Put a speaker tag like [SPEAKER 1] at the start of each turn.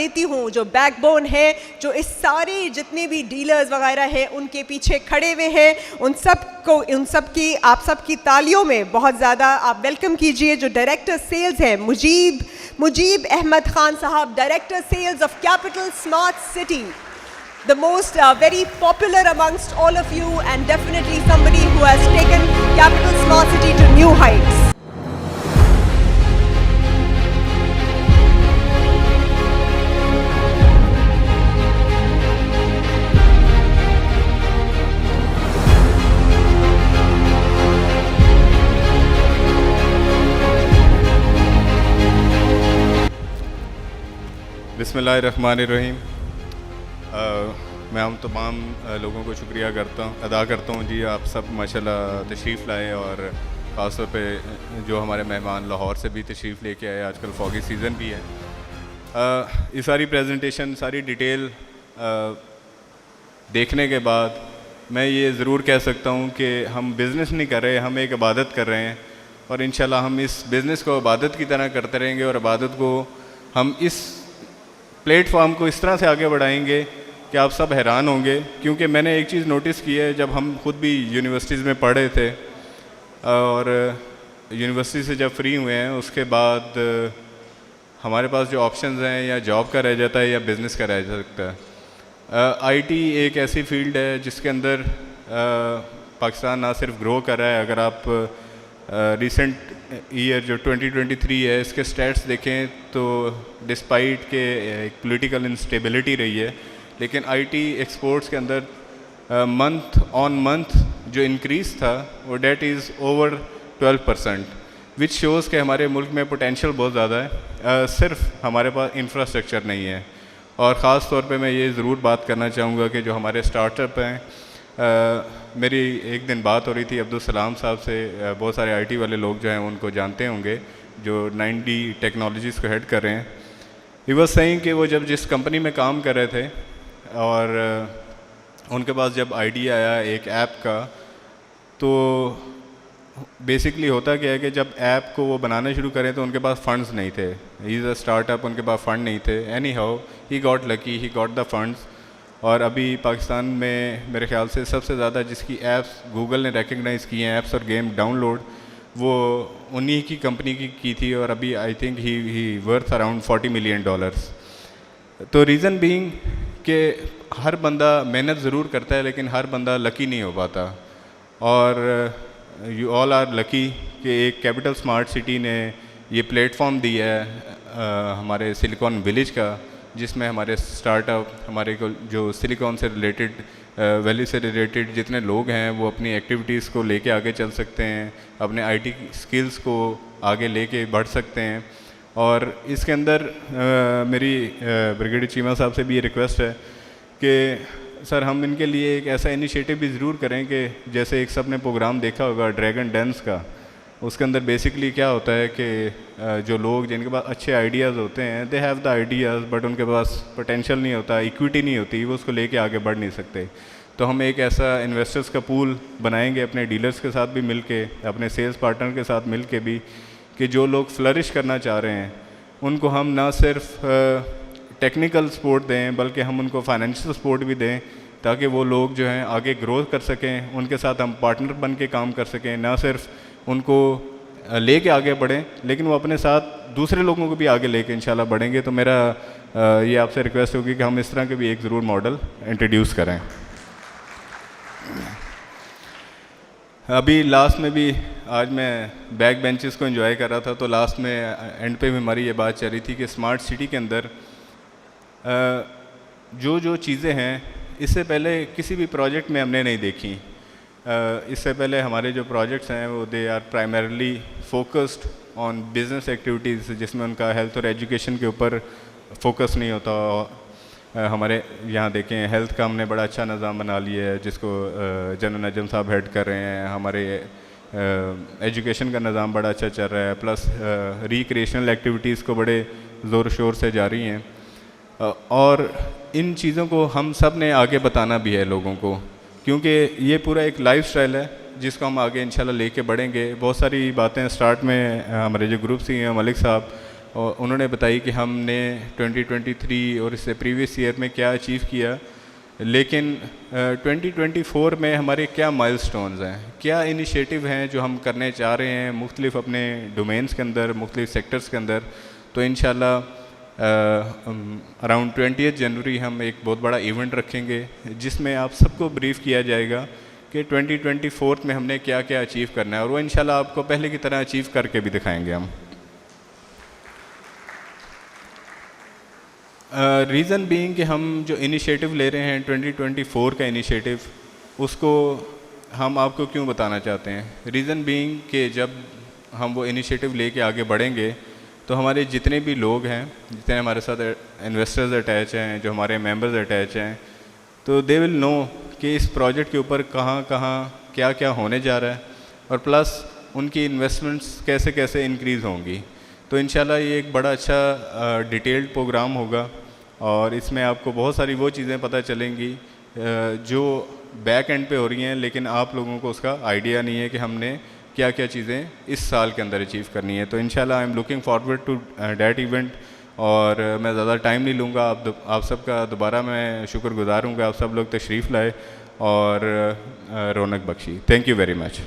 [SPEAKER 1] देती हूँ, जो बैकबोन है, जो इस सारे जितने भी डीलर्स वगैरह हैं उनके पीछे खड़े हुए हैं, उन सब की आप सब की तालियों में बहुत ज़्यादा आप वेलकम कीजिए जो डायरेक्टर सेल्स हैं, Mujib Ahmed Khan sahab, director sales of capital smart city, the most very popular amongst all of you and definitely somebody who has taken Capital Smart City to new heights.
[SPEAKER 2] बिस्मिल्लाहिर्रहमानिर्रहीम। मैं हम तमाम लोगों को शुक्रिया अदा करता हूँ जी, आप सब माशाल्लाह तशरीफ़ लाए और ख़ास तौर पे जो हमारे मेहमान लाहौर से भी तशरीफ़ लेके आए, आजकल फॉगी सीज़न भी है। ये सारी प्रेजेंटेशन, सारी डिटेल देखने के बाद मैं ये ज़रूर कह सकता हूँ कि हम बिज़नेस नहीं कर रहे, हम एक इबादत कर रहे हैं और इंशाल्लाह हम इस बिज़नेस को इबादत की तरह करते रहेंगे और इबादत को हम इस प्लेटफॉर्म को इस तरह से आगे बढ़ाएंगे कि आप सब हैरान होंगे। क्योंकि मैंने एक चीज़ नोटिस की है, जब हम खुद भी यूनिवर्सिटीज़ में पढ़े थे और यूनिवर्सिटी से जब फ्री हुए हैं उसके बाद हमारे पास जो ऑप्शंस हैं या जॉब का रह जाता है या बिज़नेस का रह सकता है। आईटी एक ऐसी फील्ड है जिसके अंदर पाकिस्तान ना सिर्फ ग्रो कर रहा है, अगर आप रिसेंट ईयर जो 2023 है इसके स्टैट्स देखें तो डिस्पाइट के एक पॉलिटिकल इंस्टेबिलिटी रही है, लेकिन आईटी एक्सपोर्ट्स के अंदर मंथ ऑन मंथ जो इंक्रीज़ था वो that is over 12%, which shows के हमारे मुल्क में पोटेंशियल बहुत ज़्यादा है, सिर्फ हमारे पास इंफ्रास्ट्रक्चर नहीं है। और ख़ास तौर पे मैं ये ज़रूर बात करना चाहूँगा कि जो हमारे स्टार्टअप हैं, मेरी एक दिन बात हो रही थी अब्दुल सलाम साहब से, बहुत सारे आईटी वाले लोग जो हैं उनको जानते होंगे जो 9D टेक्नोलॉजीज़ को हेड कर रहे हैं। ही वाज सेइंग कि वो जब जिस कंपनी में काम कर रहे थे और उनके पास जब आइडिया आया एक ऐप का, तो बेसिकली होता क्या है कि जब ऐप को वो बनाना शुरू करें तो उनके पास फंड्स नहीं थे, ही इज़ अ स्टार्टअप, उनके पास फ़ंड नहीं थे। Any how he got lucky, he got the funds. और अभी पाकिस्तान में मेरे ख्याल से सबसे ज़्यादा जिसकी ऐप्स गूगल ने रिकग्नाइज़ की हैं, ऐप्स और गेम डाउनलोड, वो उन्हीं की कंपनी की थी और अभी I think he worth around $40 million. तो रीज़न बीइंग कि हर बंदा मेहनत ज़रूर करता है लेकिन हर बंदा लकी नहीं हो पाता। और यू ऑल आर लकी कि एक कैपिटल स्मार्ट सिटी ने ये प्लेटफॉर्म दिया है हमारे सिलिकॉन विलेज का, जिसमें हमारे स्टार्टअप, हमारे को जो सिलिकॉन से रिलेटेड, वैली से रिलेटेड जितने लोग हैं वो अपनी एक्टिविटीज़ को लेके आगे चल सकते हैं, अपने आईटी स्किल्स को आगे लेके बढ़ सकते हैं। और इसके अंदर मेरी ब्रिगेडियर चीमा साहब से भी ये रिक्वेस्ट है कि सर हम इनके लिए एक ऐसा इनिशिएटिव भी ज़रूर करें कि जैसे एक सब ने प्रोग्राम देखा होगा ड्रैगन डांस का, उसके अंदर बेसिकली क्या होता है कि जो लोग जिनके पास अच्छे आइडियाज़ होते हैं, they have the ideas but उनके पास पोटेंशियल नहीं होता, इक्विटी नहीं होती, वो उसको लेके आगे बढ़ नहीं सकते। तो हम एक ऐसा इन्वेस्टर्स का पूल बनाएंगे अपने डीलर्स के साथ भी मिल के, अपने सेल्स पार्टनर के साथ मिल के भी, कि जो लोग फ्लरिश करना चाह रहे हैं उनको हम ना सिर्फ टेक्निकल सपोर्ट दें बल्कि हम उनको फाइनेंशियल सपोर्ट भी दें ताकि वो लोग जो हैं आगे ग्रो कर सकें, उनके साथ हम पार्टनर बन के काम कर सकें, ना सिर्फ उनको लेके आगे बढ़ें लेकिन वो अपने साथ दूसरे लोगों को भी आगे लेके इंशाल्लाह बढ़ेंगे। तो मेरा ये आपसे रिक्वेस्ट होगी कि हम इस तरह के भी एक ज़रूर मॉडल इंट्रोड्यूस करें। अभी लास्ट में भी आज मैं बैक बेंचेस को एंजॉय कर रहा था, तो लास्ट में एंड पे भी हमारी ये बात चल रही थी कि स्मार्ट सिटी के अंदर जो चीज़ें हैं इससे पहले किसी भी प्रोजेक्ट में हमने नहीं देखी। इससे पहले हमारे जो प्रोजेक्ट्स हैं वो they are primarily focused on business activities, जिसमें उनका हेल्थ और एजुकेशन के ऊपर फोकस नहीं होता। हमारे यहाँ देखें हेल्थ का हमने बड़ा अच्छा निज़ाम बना लिया है जिसको जनरल नजम साहब हेड कर रहे हैं। हमारे एजुकेशन का निज़ाम बड़ा अच्छा चल रहा है, प्लस रिक्रिएशनल एक्टिविटीज़ को बड़े ज़ोर शोर से जारी हैं। और इन चीज़ों को हम सब ने आगे बताना भी है लोगों को, क्योंकि ये पूरा एक लाइफस्टाइल है जिसको हम आगे इंशाल्लाह लेके बढ़ेंगे। बहुत सारी बातें स्टार्ट में हमारे जो ग्रुप सी हैं मलिक साहब और उन्होंने बताई कि हमने 2023 और इससे प्रीवियस ईयर में क्या अचीव किया, लेकिन 2024 में हमारे क्या माइलस्टोन्स हैं, क्या इनिशिएटिव हैं जो हम करने चाह रहे हैं मुख्तलिफ अपने डोमेन्स के अंदर, मुख्तलिफ सेक्टर्स के अंदर। तो इंशाल्लाह अराउंड 20 जनवरी हम एक बहुत बड़ा इवेंट रखेंगे जिसमें आप सबको ब्रीफ किया जाएगा कि 2024 में हमने क्या क्या अचीव करना है, और वो इंशाल्लाह आपको पहले की तरह अचीव करके भी दिखाएंगे हम। रीज़न बीइंग कि हम जो इनिशिएटिव ले रहे हैं 2024 का इनिशिएटिव, उसको हम आपको क्यों बताना चाहते हैं। रीज़न बीइंग कि जब हम वो इनिशिएटिव लेके आगे बढ़ेंगे तो हमारे जितने भी लोग हैं, जितने हमारे साथ इन्वेस्टर्स अटैच हैं, जो हमारे मेंबर्स अटैच हैं, तो दे विल नो कि इस प्रोजेक्ट के ऊपर कहाँ कहाँ क्या क्या होने जा रहा है, और प्लस उनकी इन्वेस्टमेंट्स कैसे कैसे इंक्रीज़ होंगी। तो इंशाल्लाह ये एक बड़ा अच्छा डिटेल्ड प्रोग्राम होगा, और इसमें आपको बहुत सारी वो चीज़ें पता चलेंगी जो बैक एंड पे हो रही हैं, लेकिन आप लोगों को उसका आइडिया नहीं है कि हमने क्या क्या चीज़ें इस साल के अंदर अचीव करनी है। तो इंशाल्लाह I am looking forward to that event, और मैं ज़्यादा टाइम नहीं लूँगा। आप सबका दोबारा मैं शुक्रगुज़ार हूँ कि आप सब लोग तशरीफ़ लाए और रौनक बख्शी। Thank you very much.